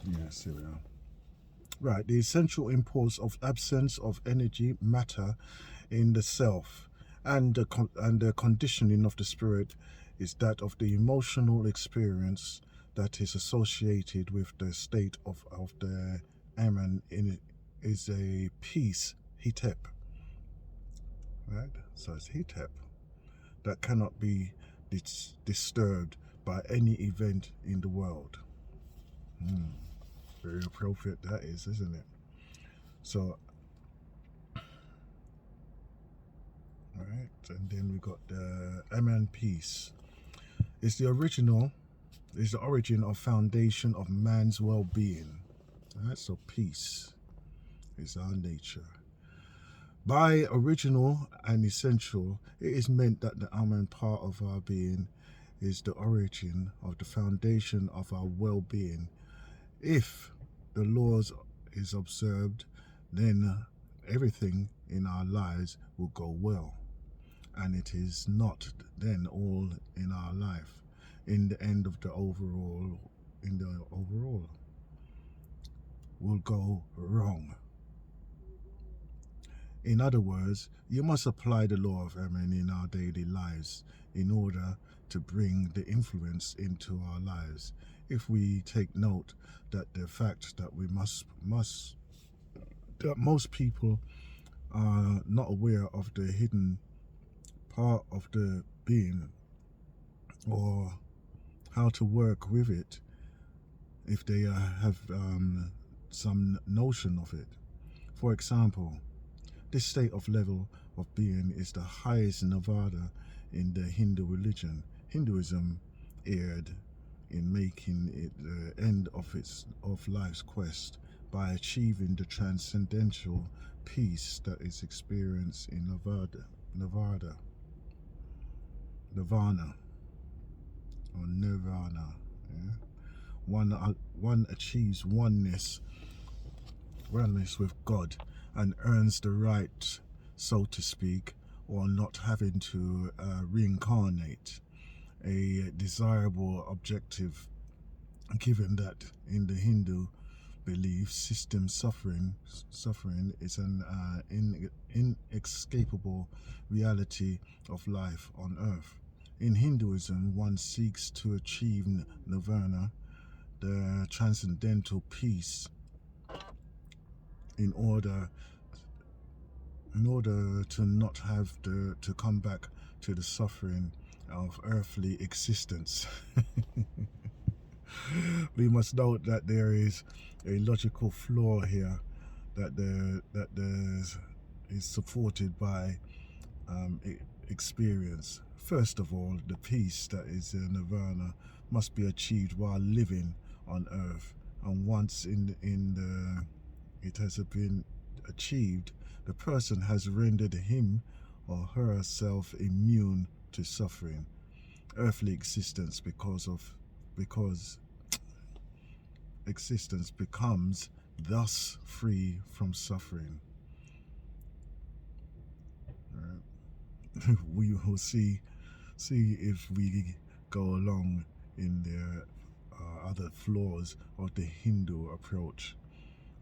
Yes, here we are. Right, the essential impulse of absence of energy, matter in the self, and the conditioning of the spirit is that of the emotional experience that is associated with the state of the Amen in is a peace, hitep, right? So it's hitep that cannot be disturbed by any event in the world. Very appropriate that is, isn't it? So, all right, and then we got the Amen peace. It's the origin of foundation of man's well-being. All right, so peace is our nature. By original and essential, it is meant that the Amen part of our being is the origin of the foundation of our well-being. If the laws is observed, then everything in our lives will go well. And it is not then all in our life. In the end of the overall, will go wrong. In other words, you must apply the law of Amen in our daily lives in order to bring the influence into our lives. If we take note that the fact that we that most people are not aware of the hidden part of the being or how to work with it, if they have some notion of it. For example, this state of level of being is the highest nirvana in the Hindu religion. Hinduism erred in making it the end of life's quest by achieving the transcendental peace that is experienced in nirvana or nirvana. Yeah? One achieves oneness with God and earns the right, so to speak, or not having to reincarnate, a desirable objective, given that in the Hindu belief system suffering is an inescapable reality of life on earth. In Hinduism, one seeks to achieve nirvana, the transcendental peace, in order to not have to come back to the suffering of earthly existence. We must note that there is a logical flaw here that is supported by experience. First of all, the peace that is nirvana must be achieved while living on earth, and once it has been achieved, the person has rendered him or herself immune to suffering, earthly existence, because existence becomes thus free from suffering. Right. We will see if we go along in the other flaws of the Hindu approach,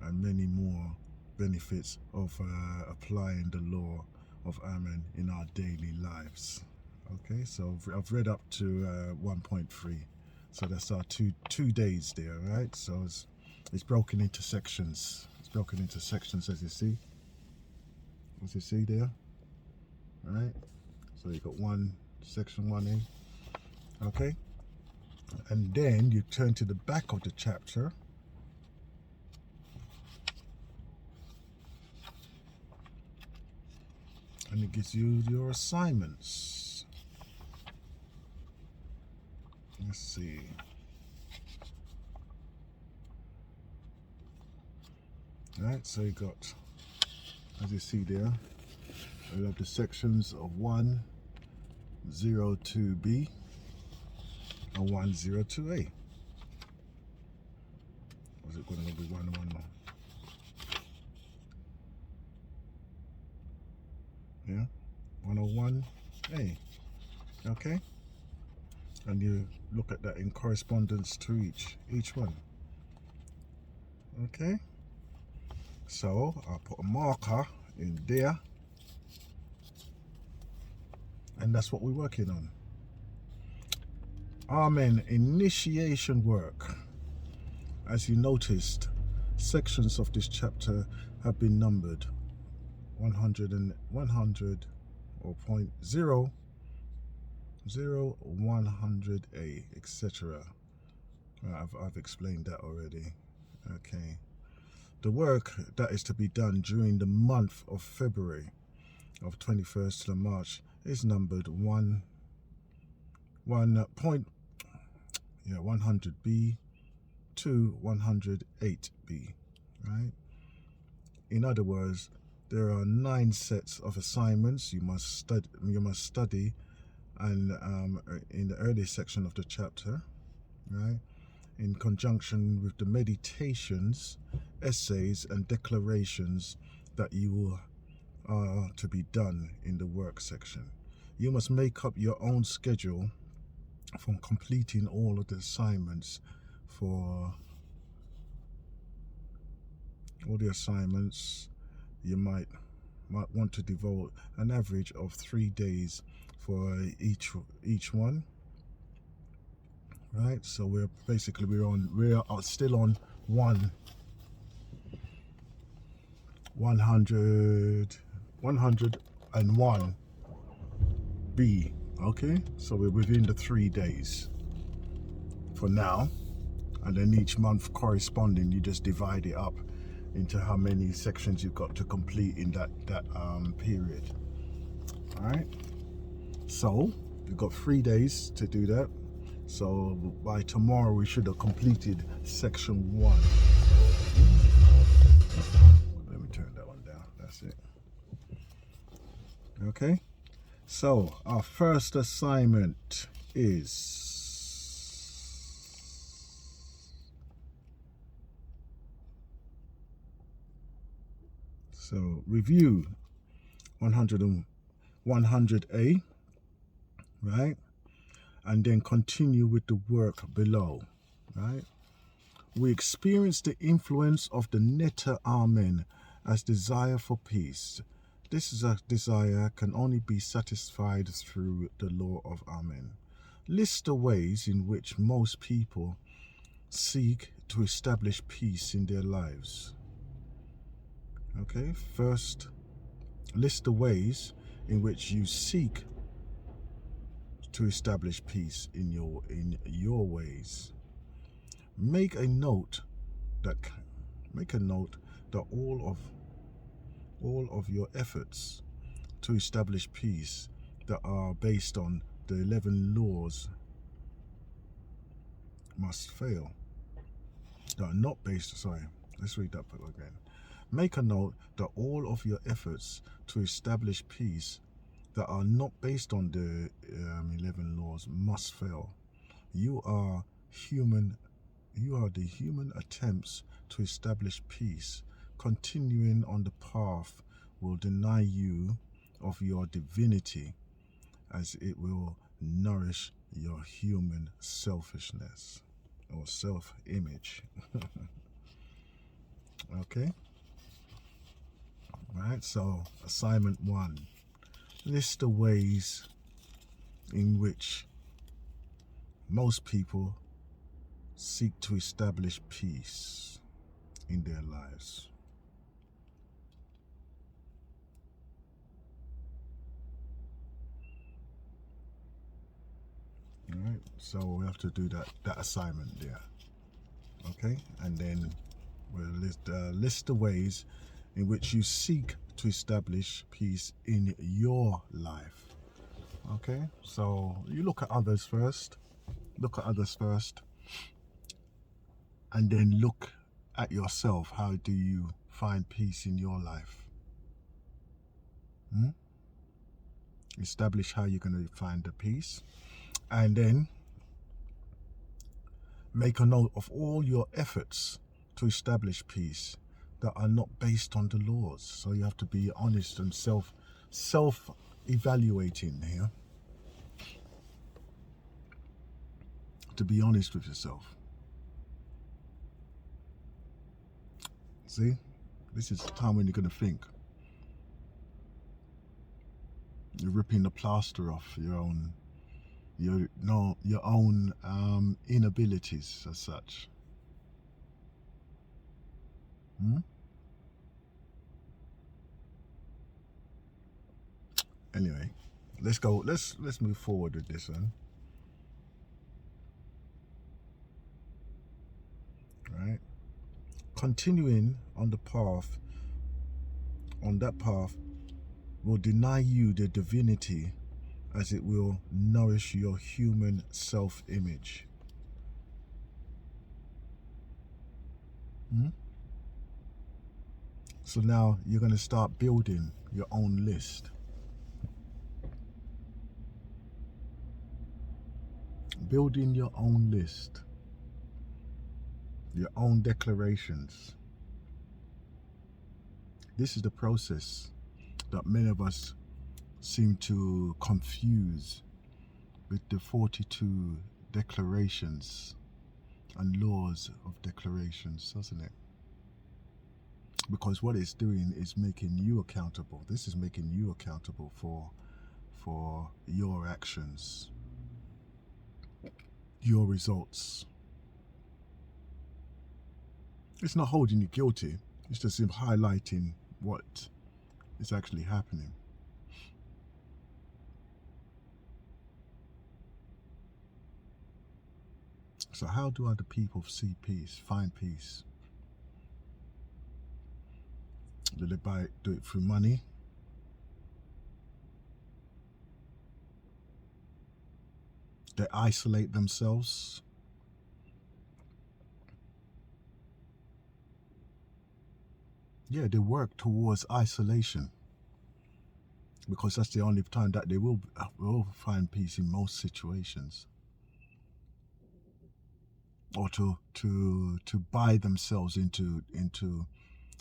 and many more benefits of applying the law of Amen in our daily lives. Okay, so I've read up to 1.3, so that's our two days there, right? So it's broken into sections. It's broken into sections, as you see there, right? So you got section 1A, okay, and then you turn to the back of the chapter. And it gives you your assignments. Let's see. Right, so you got, as you see there, we have the sections of 102B and 102A. Was it going to be 1 more? Yeah, 101A. Okay, and you look at that in correspondence to each one. Okay, so I'll put a marker in there, and that's what we're working on. Amen. Initiation work. As you noticed, sections of this chapter have been numbered 100 and 100 or 0.0, 0, 100A, etc. I've explained that already. Okay. The work that is to be done during the month of February of 21st to March is numbered 100B to 108B, right? In other words, there are 9 sets of assignments you must study, and in the early section of the chapter, right, in conjunction with the meditations, essays, and declarations that you are to be done in the work section. You must make up your own schedule from completing all of the assignments. For all the assignments, you might want to devote an average of 3 days for each one, right? So we're still on 101B. Okay, so we're within the 3 days for now, and then each month corresponding, you just divide it up into how many sections you've got to complete in that period. All right, so you've got 3 days to do that. So by tomorrow we should have completed section 1. Let me turn that one down. That's it. Okay, so our first assignment is review 100A, right? And then continue with the work below, right? We experience the influence of the netta amen as desire for peace. This is a desire can only be satisfied through the law of amen. List the ways in which most people seek to establish peace in their lives. Okay, first, list the ways in which you seek to establish peace in your ways. Make a note that all of your efforts to establish peace that are based on the 11 laws must fail. That are not based. Sorry, let's read that part again. Make a note that all of your efforts to establish peace that are not based on the 11 laws must fail. You are the human attempts to establish peace. Continuing on the path will deny you of your divinity, as it will nourish your human selfishness or self-image. Okay? Right, so assignment 1. List the ways in which most people seek to establish peace in their lives. All right, so we have to do that assignment there. Okay, and then we'll list the ways in which you seek to establish peace in your life. Okay, so you look at others first, and then look at yourself. How do you find peace in your life? Establish how you're going to find the peace, and then make a note of all your efforts to establish peace that are not based on the laws. So you have to be honest and self-evaluating here. To be honest with yourself. See, this is the time when you're going to think. You're ripping the plaster off your own, your own inabilities as such. Anyway, let's go. Let's move forward with this one. Right, continuing on the path, on that path, will deny you the divinity, as it will nourish your human self-image. So now you're going to start building your own list. Building your own list. Your own declarations. This is the process that many of us seem to confuse with the 42 declarations and laws of declarations, doesn't it? Because what it's doing is making you accountable. This is making you accountable for your actions, your results. It's not holding you guilty. It's just highlighting what is actually happening. So how do other people see peace, find peace? Do they do it through money? They isolate themselves? Yeah, they work towards isolation, because that's the only time that they will find peace in most situations. Or to buy themselves into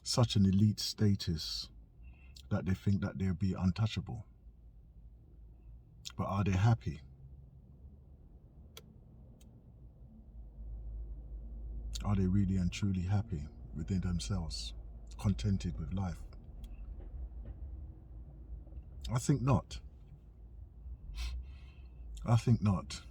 such an elite status that they think that they'll be untouchable. But are they happy? Are they really and truly happy within themselves, contented with life? I think not. I think not.